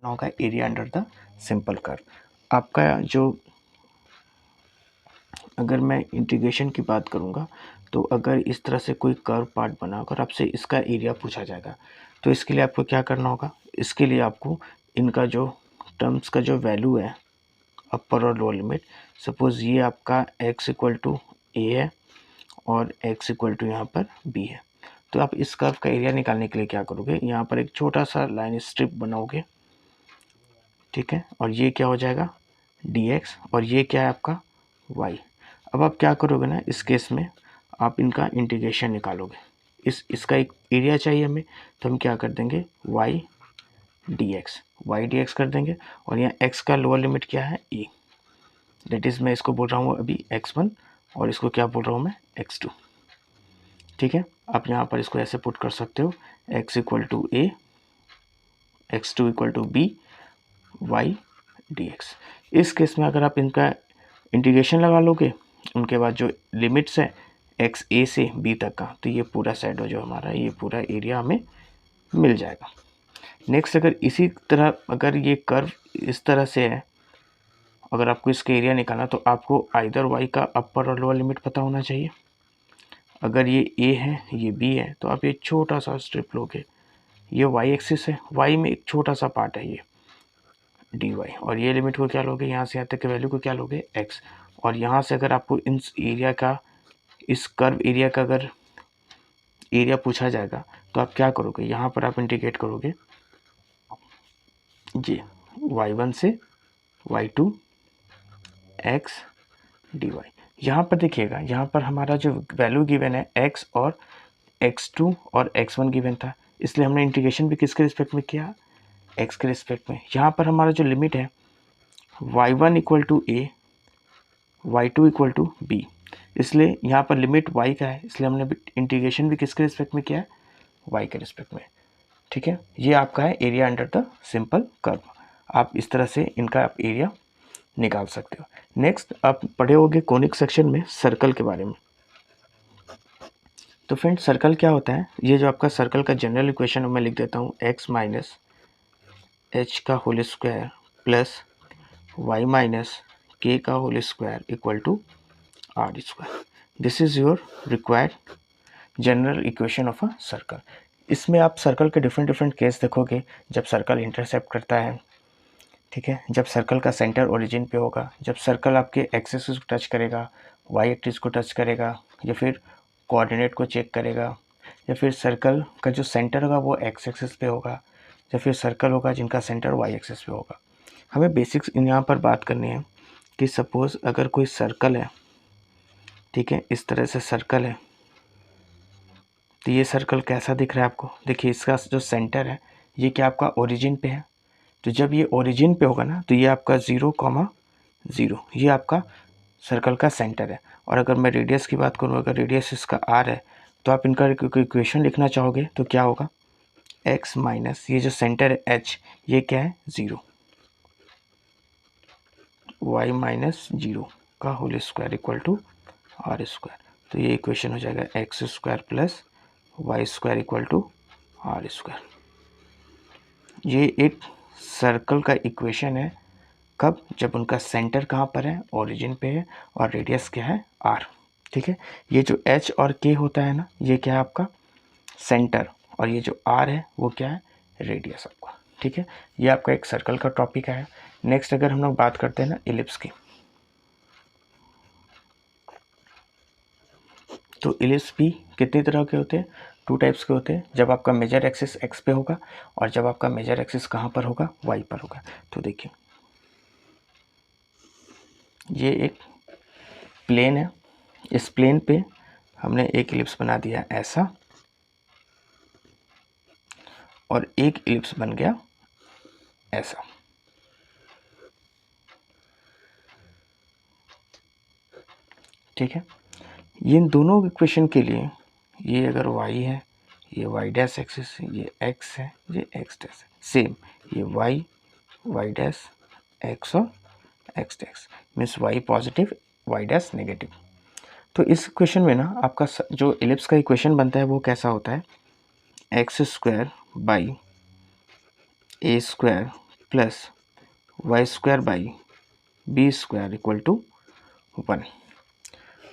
होगा area under the simple curve. आपका जो अगर मैं इंटीग्रेशन की बात करूँगा तो अगर इस तरह से कोई कर्व पार्ट बना अगर आपसे इसका एरिया पूछा जाएगा तो इसके लिए आपको क्या करना होगा, इसके लिए आपको इनका जो टर्म्स का जो वैल्यू है अपर और लोअर लिमिट, सपोज़ ये आपका x इक्वल टू ए है और x इक्वल टू यहाँ पर b है, तो आप इस कर्व का एरिया निकालने के लिए क्या करोगे, यहाँ पर एक छोटा सा लाइन स्ट्रिप बनाओगे, ठीक है, और ये क्या हो जाएगा dx और ये क्या है आपका y। अब आप क्या करोगे ना, इस केस में आप इनका इंटीग्रेशन निकालोगे, इसका एक एरिया चाहिए हमें, तो हम क्या कर देंगे y dx कर देंगे, और यहाँ x का लोअर लिमिट क्या है a, दैट इज़ मैं इसको बोल रहा हूँ अभी x1 और इसको क्या बोल रहा हूँ मैं x2, ठीक है। आप यहाँ पर इसको ऐसे पुट कर सकते हो x equal to a, x2 equal to b, y dx। इस केस में अगर आप इनका इंटीग्रेशन लगा लोगे, उनके बाद जो लिमिट्स है एक्स ए से बी तक का, तो ये पूरा साइड जो हमारा ये पूरा एरिया हमें मिल जाएगा। नेक्स्ट, अगर इसी तरह अगर ये कर्व इस तरह से है, अगर आपको इसका एरिया निकालना तो आपको आइदर वाई का अपर और लोअर लिमिट पता होना चाहिए। अगर ये ए है ये बी है तो आप ये छोटा सा स्ट्रिप लोगे, ये वाई एक्सिस है, वाई में एक छोटा सा पार्ट है ये डी वाई, और ये लिमिट को क्या लोगे, यहाँ से यहाँ तक के वैल्यू को क्या लोगे एक्स, और यहाँ से अगर आपको इन एरिया का इस कर्व एरिया का अगर एरिया पूछा जाएगा तो आप क्या करोगे, यहाँ पर आप इंटीग्रेट करोगे जी y1 से y2 x dy। यहाँ पर देखिएगा, यहाँ पर हमारा जो वैल्यू गिवन है x और x2 और x1 गिवन था, इसलिए हमने इंटीग्रेशन भी किसके रिस्पेक्ट में किया, x के रिस्पेक्ट में। यहाँ पर हमारा जो लिमिट है y1 equal to a, y2 equal to b, इसलिए यहाँ पर लिमिट y का है, इसलिए हमने इंटीग्रेशन भी किसके रिस्पेक्ट में किया है, y के रिस्पेक्ट में, ठीक है। ये आपका है area under the simple curve. आप इस तरह से इनका आप एरिया निकाल सकते हो। नेक्स्ट आप पढ़े होंगे कोनिक सेक्शन में सर्कल के बारे में। तो फ्रेंड सर्कल क्या होता है, ये जो आपका सर्कल का जनरल इक्वेशन मैं लिख देता हूँ x माइनस एच का whole square plus y minus k का whole square equal to r square. This is your required general equation of a circle. इसमें आप सर्कल के डिफरेंट केस देखोगे, जब सर्कल इंटरसेप्ट करता है, ठीक है, जब सर्कल का सेंटर ओरिजिन पे होगा, जब सर्कल आपके एक्सिस को टच करेगा, वाई एक्सिस को टच करेगा, या फिर कोऑर्डिनेट को चेक करेगा, या फिर सर्कल का जो सेंटर होगा वो एक्स एक्सिस पे होगा, या फिर सर्कल होगा जिनका सेंटर वाई एक्सिस पे होगा। हमें बेसिक्स यहाँ पर बात करनी है कि सपोज़ अगर कोई सर्कल है, ठीक है, इस तरह से सर्कल है, तो ये सर्कल कैसा दिख रहा है आपको, देखिए इसका जो सेंटर है ये क्या आपका ओरिजिन पे है, तो जब ये ओरिजिन पे होगा ना तो ये आपका 0,0 ये आपका सर्कल का सेंटर है। और अगर मैं रेडियस की बात करूँ, अगर रेडियस इसका r है, तो आप इनका इक्वेशन लिखना चाहोगे तो क्या होगा, x माइनस ये जो सेंटर है h, ये क्या है 0, y माइनस 0 का whole square equal to r square. तो ये इक्वेशन हो जाएगा x square plus y square equal to r square. ये एक सर्कल का इक्वेशन है, कब, जब उनका सेंटर कहाँ पर है, ओरिजिन पे है, और रेडियस क्या है आर, ठीक है। ये जो एच और के होता है ना, ये क्या है आपका सेंटर, और ये जो आर है वो क्या है रेडियस आपका, ठीक है। ये आपका एक सर्कल का टॉपिक है। नेक्स्ट अगर हम लोग बात करते हैं ना इलिप्स की, तो इलिप्स भी कितनी तरह के होते हैं, 2 टाइप्स के होते हैं, जब आपका मेजर एक्सिस एक्स पे होगा और जब आपका मेजर एक्सिस कहाँ पर होगा, वाई पर होगा। तो देखिए ये एक प्लेन है, इस प्लेन पे हमने एक इलिप्स बना दिया ऐसा, और एक इलिप्स बन गया ऐसा, ठीक है। ये इन दोनों इक्वेशन के लिए, ये अगर y है, ये y डैश एक्सिस, ये x है, ये x डैश है, सेम ये y डैश x और x dash, means y positive y dash negative. तो इस इक्वेशन में ना आपका जो इलिप्स का इक्वेशन बनता है वो कैसा होता है, x square by a square plus y square by b square equal to 1।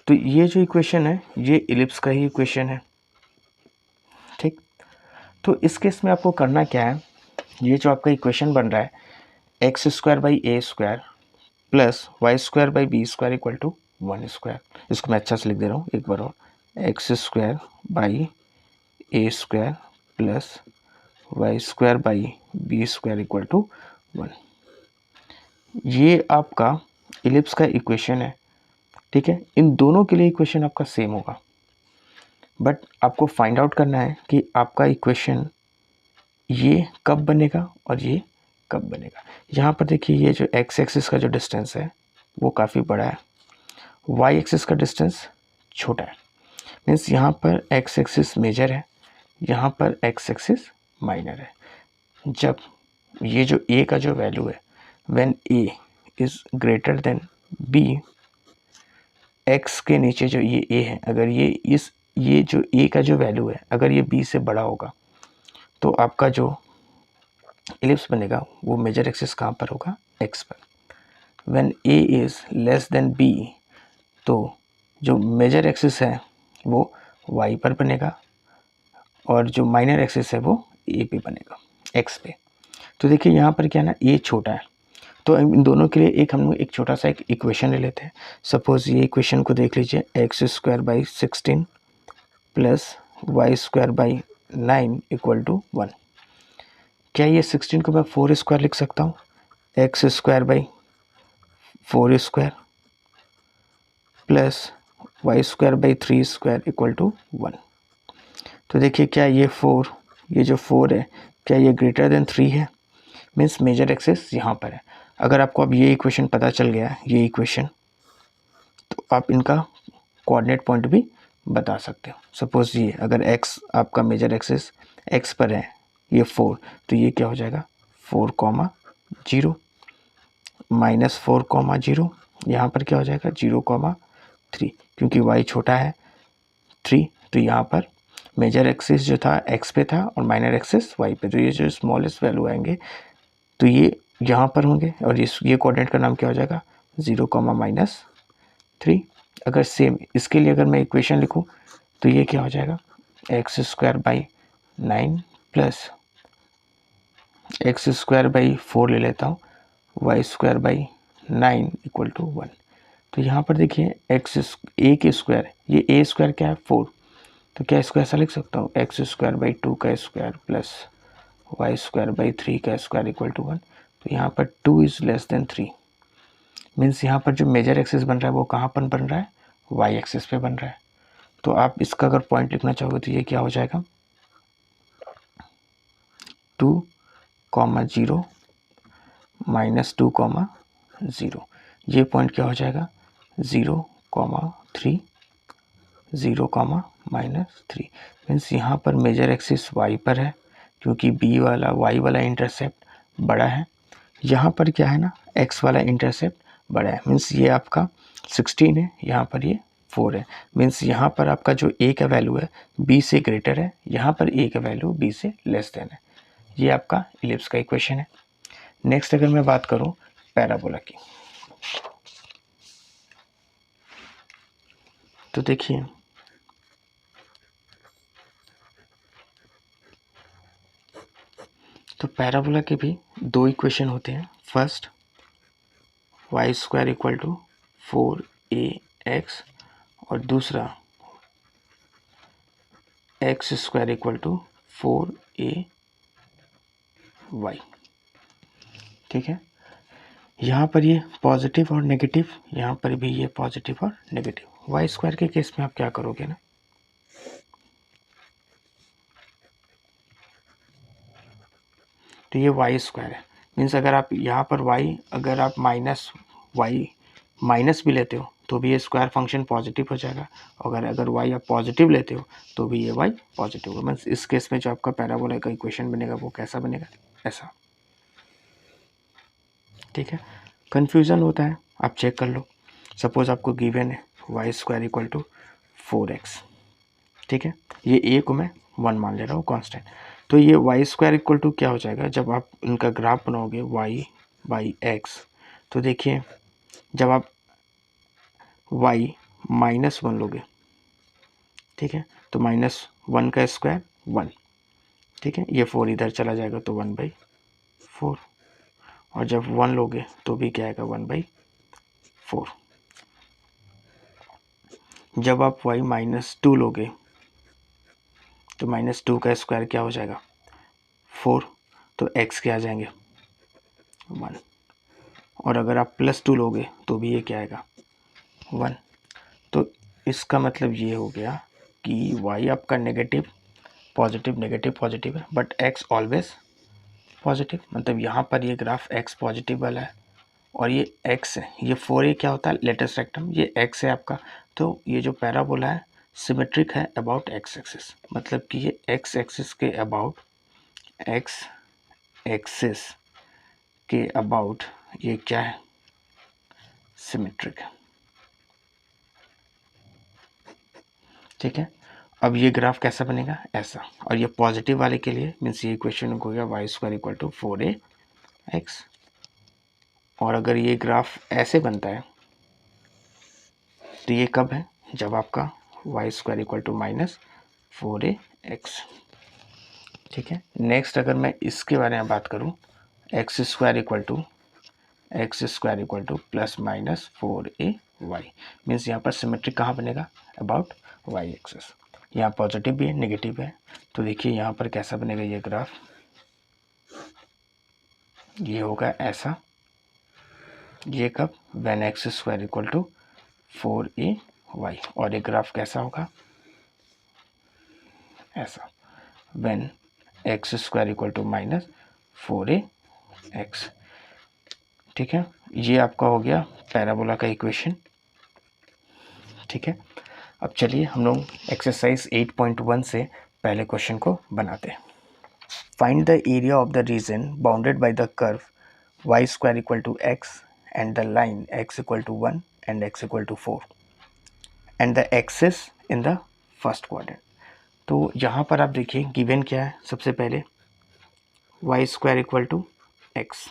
तो ये जो इक्वेशन है ये इलिप्स का ही इक्वेशन है, ठीक। तो इस केस में आपको करना क्या है, ये जो आपका इक्वेशन बन रहा है x square by a square plus y square by b square equal to 1 square, इसको मैं अच्छा से लिख दे रहा हूँ एक बार और, x square by a square plus y square by b square equal to 1। ये आपका इलिप्स का इक्वेशन है, ठीक है। इन दोनों के लिए इक्वेशन आपका सेम होगा, बट आपको फाइंड आउट करना है कि आपका इक्वेशन ये कब बनेगा और ये कब बनेगा। यहाँ पर देखिए ये जो एक्स एक्सिस का जो डिस्टेंस है वो काफ़ी बड़ा है, वाई एक्सिस का डिस्टेंस छोटा है। मीन्स यहाँ पर एक्स एक्सिस मेजर है, यहाँ पर एक्स एक्सिस माइनर है। जब ये जो ए का जो वैल्यू है when a is greater than b, x के नीचे जो ये ए है, अगर ये जो ए का जो वैल्यू है अगर ये बी से बड़ा होगा तो आपका जो इलिप्स बनेगा वो मेजर एक्सिस कहाँ पर होगा, एक्स पर। When a is less than b, तो जो मेजर एक्सिस है वो वाई पर बनेगा और जो माइनर एक्सिस है वो ए पे बनेगा, एक्स पे। तो देखिए यहाँ पर क्या है ना, ए छोटा है, तो इन दोनों के लिए हम एक छोटा सा एक इक्वेशन ले लेते हैं। सपोज़ ये इक्वेशन को देख लीजिए, x square by 16 plus y square by 9 equal to 1। क्या ये 16 को मैं 4 स्क्वायर लिख सकता हूँ, x square by 4 square plus y square by 3 square equal to 1। तो देखिए क्या ये 4, ये जो 4 है क्या ये ग्रेटर देन 3 है, मीन्स मेजर एक्सिस यहाँ पर है। अगर आपको अब ये इक्वेशन पता चल गया, ये इक्वेशन, तो आप इनका कोऑर्डिनेट पॉइंट भी बता सकते हो। सपोज़ ये अगर x आपका मेजर एक्सिस x पर है ये 4, तो ये क्या हो जाएगा 4,0 माइनस 4,0, यहाँ पर क्या हो जाएगा 0,3, क्योंकि y छोटा है 3, तो यहाँ पर मेजर एक्सिस जो था x पे था और माइनर एक्सिस y पे, तो ये जो स्मॉलेस्ट वैल्यू आएंगे तो ये यहाँ पर होंगे और ये कोऑर्डिनेट का नाम क्या हो जाएगा 0,-3। अगर सेम इसके लिए अगर मैं इक्वेशन लिखूँ तो ये क्या हो जाएगा x square by 9 plus x square by 4 ले लेता हूँ, y square by 9 equal to 1। तो यहाँ पर देखिए एक्स ए के स्क्वायर, ये ए स्क्वायर क्या है 4, तो क्या इसको ऐसा लिख सकता हूँ एक्स स्क्वायर बाई 2 का square plus y square by 3 का स्क्वायर इक्वल टू 1। तो यहाँ पर 2 इज़ लेस देन 3, मीन्स यहाँ पर जो मेजर एक्सिस बन रहा है वो कहाँ पर बन रहा है, वाई एक्सिस पे बन रहा है। तो आप इसका अगर पॉइंट लिखना चाहोगे तो ये क्या हो जाएगा 2,0 माइनस 2,0, ये पॉइंट क्या हो जाएगा 0,3 0,-3, मीन्स यहाँ पर मेजर एक्सिस वाई पर है क्योंकि बी वाला वाई वाला इंटरसेप्ट बड़ा है, यहाँ पर क्या है ना एक्स वाला इंटरसेप्ट बड़ा है, मीन्स ये आपका 16 है, यहाँ पर ये 4 है, मीन्स यहाँ पर आपका जो ए का वैल्यू है बी से ग्रेटर है, यहाँ पर ए का वैल्यू बी से लेस देन है। ये आपका इलिप्स का इक्वेशन है। नेक्स्ट अगर मैं बात करूँ पैराबोला की, तो देखिए तो पैराबोला के भी दो इक्वेशन होते हैं। First y square equal to 4ax और दूसरा x square equal to 4ay, ठीक है। यहाँ पर ये पॉजिटिव और नेगेटिव, यहाँ पर भी ये पॉजिटिव और नेगेटिव। वाई स्क्वायर के केस में आप क्या करोगे ना, तो ये वाई स्क्वायर है, मीन्स अगर आप यहाँ पर वाई अगर आप माइनस भी लेते हो तो भी ये स्क्वायर फंक्शन पॉजिटिव हो जाएगा, अगर वाई आप पॉजिटिव लेते हो तो भी ये वाई पॉजिटिव होगा। मीन्स इस केस में जो आपका पैराबोला का इक्वेशन बनेगा वो कैसा बनेगा, ऐसा, ठीक है। कन्फ्यूज़न होता है आप चेक कर लो। सपोज़ आपको गिवन है y square equal to 4x, ठीक है। ये ए को मैं 1 मान ले रहा हूँ कांस्टेंट। तो ये वाई स्क्वायर इक्वल टू क्या हो जाएगा जब आप इनका ग्राफ बनाओगे वाई बाई एक्स। तो देखिए जब आप वाई -1 लोगे, ठीक है, तो -1 का स्क्वायर 1, ठीक है, ये 4 इधर चला जाएगा तो 1/4, और जब 1 लोगे तो भी क्या आएगा 1/4। जब आप y -2 लोगे तो -2 का स्क्वायर क्या हो जाएगा 4, तो x के आ जाएंगे 1, और अगर आप +2 लोगे तो भी ये क्या आएगा 1। तो इसका मतलब ये हो गया कि y आपका नेगेटिव पॉजिटिव नेगेटिव पॉजिटिव है, बट x ऑलवेज पॉजिटिव। मतलब यहाँ पर ये ग्राफ x पॉजिटिव वाला है और ये x है, ये 4a क्या होता है लेटेस्ट रेक्टम, ये x है आपका। तो ये जो पैराबोला है सिमेट्रिक है अबाउट x एक्सिस, मतलब कि ये x एक्सिस के अबाउट ये क्या है सिमेट्रिक है, ठीक है। अब ये ग्राफ कैसा बनेगा ऐसा, और ये पॉजिटिव वाले के लिए मीन्स ये इक्वेशन हो गया Y square equal to 4ax। और अगर ये ग्राफ ऐसे बनता है तो ये कब है जब आपका Y square equal to -4ax, ठीक है। नेक्स्ट अगर मैं इसके बारे में बात करूं x square equal to +-4ay, means यहाँ पर सिमेट्रिक कहाँ बनेगा अबाउट वाई एक्सिस। यहाँ पॉजिटिव भी है नेगेटिव है, तो देखिए यहाँ पर कैसा बनेगा ये ग्राफ, ये होगा ऐसा, ये कब when x square equal to 4ay, और ये ग्राफ कैसा होगा ऐसा when x square equal to -4ax, ठीक है। ये आपका हो गया पैराबोला का इक्वेशन, ठीक है। अब चलिए हम लोग एक्सरसाइज 8.1 से पहले क्वेश्चन को बनाते हैं। Find the area of the region bounded by the curve y square equal to x and the line x equal to 1 and x equal to 4 and the axis in the first quadrant. तो यहाँ पर आप देखिए given क्या है, सबसे पहले y square equal to x,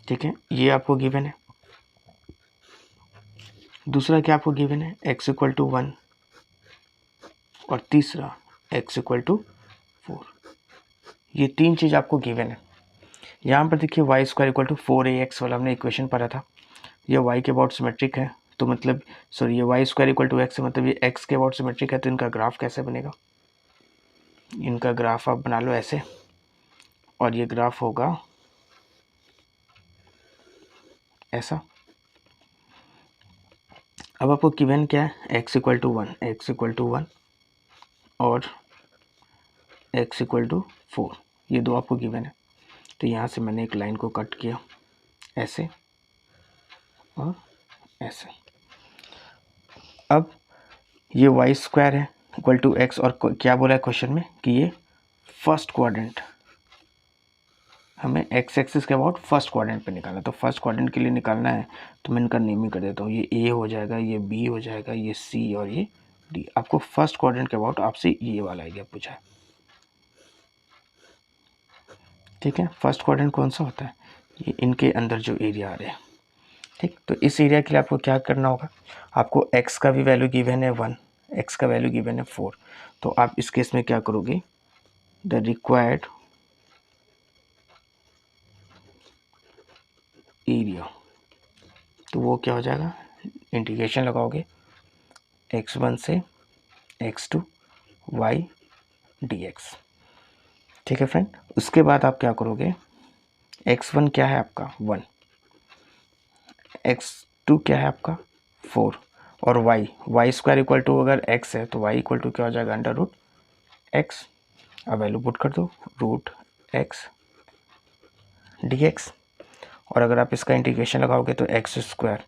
ठीक है, ये आपको गिवन है। दूसरा क्या आपको गिवन है x इक्वल टू 1, और तीसरा x इक्वल टू 4। ये तीन चीज़ आपको गिवन है। यहाँ पर देखिए Y square equal to 4ax वाला हमने इक्वेशन पढ़ा था, ये y के अबाउट सिमेट्रिक है, तो मतलब सॉरी ये y square equal to x है, मतलब ये x के अबाउट सिमेट्रिक है। तो इनका ग्राफ कैसे बनेगा, इनका ग्राफ आप बना लो ऐसे, और ये ग्राफ होगा ऐसा। अब आपको गिवन क्या है x इक्वल टू 1 और x इक्वल टू 4, ये दो आपको गिवन है। तो यहाँ से मैंने एक लाइन को कट किया ऐसे और ऐसे। अब ये वाई स्क्वायर है इक्वल टू एक्स, और क्या बोला है क्वेश्चन में कि ये फर्स्ट क्वाड्रेंट, हमें एक्स एक्सिस के अबाउट फर्स्ट क्वाड्रेंट पे निकालना है। तो फर्स्ट क्वाड्रेंट के लिए निकालना है तो मैं इनका नेमिंग कर देता हूँ, ये ए हो जाएगा, ये बी हो जाएगा, ये सी और ये डी। आपको फर्स्ट क्वाड्रेंट के अबाउट आपसे ये वाला आइडिया पूछा है, ठीक है। फर्स्ट क्वाड्रेंट कौन सा होता है, ये इनके अंदर जो एरिया आ रहे हैं, ठीक। तो इस एरिया के लिए आपको क्या करना होगा, आपको x का भी वैल्यू गिवन है 1, x का वैल्यू गिवन है 4, तो आप इस केस में क्या करोगे, द रिक्वायर्ड एरिया, तो वो क्या हो जाएगा, इंटीग्रेशन लगाओगे x1 से x2 y dx, ठीक है फ्रेंड। उसके बाद आप क्या करोगे, x1 क्या है आपका 1, x2 क्या है आपका 4, और y स्क्वायर इक्वल टू अगर x है तो y इक्वल टू क्या हो जाएगा √x। अब वैल्यू पुट कर दो √x dx, और अगर आप इसका इंटीग्रेशन लगाओगे तो x स्क्वायर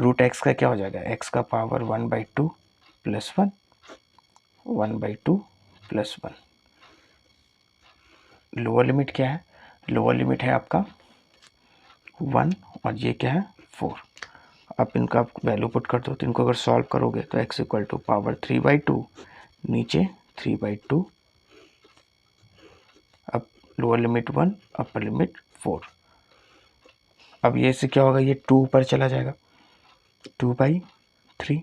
√x का क्या हो जाएगा, x का पावर 1/2 + 1, 1/2 + 1। लोअर लिमिट क्या है, लोअर लिमिट है आपका 1 और ये क्या है 4। आप इनका वैल्यू पुट कर दो, तो इनको अगर सॉल्व करोगे तो x इक्वल टू पावर 3/2, नीचे 3/2 लोअर लिमिट 1, अपर लिमिट 4। अब ये से क्या होगा, ये 2 ऊपर चला जाएगा, 2/3।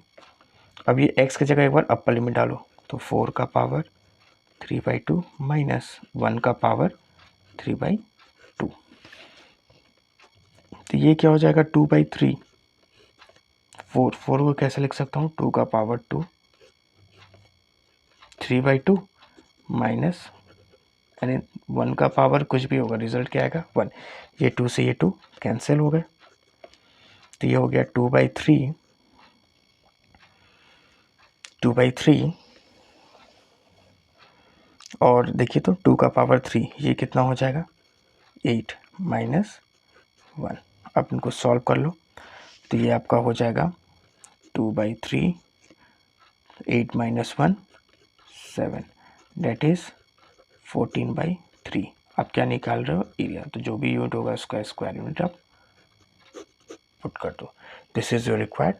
अब ये x की जगह एक बार अपर लिमिट डालो, तो 4 का पावर 3/2 माइनस 1 का पावर 3/2। तो ये क्या हो जाएगा, 2/3। 4 को कैसे लिख सकता हूँ, 2 का पावर 2, 3/2 माइनस, यानी 1 का पावर कुछ भी होगा, रिजल्ट क्या आएगा 1। ये 2 से ये 2 कैंसिल हो गए, तो ये हो गया 2/3, 2/3। और देखिए तो 2 का पावर 3, ये कितना हो जाएगा 8 माइनस 1। अब इनको सॉल्व कर लो, तो ये आपका हो जाएगा 2/3, 8 माइनस 1 7, डेट इज़ 14/3। आप क्या निकाल रहे हो, एरिया। तो जो भी यूनिट होगा उसका स्क्वायर यूनिट आप पुट कर दो। This is your required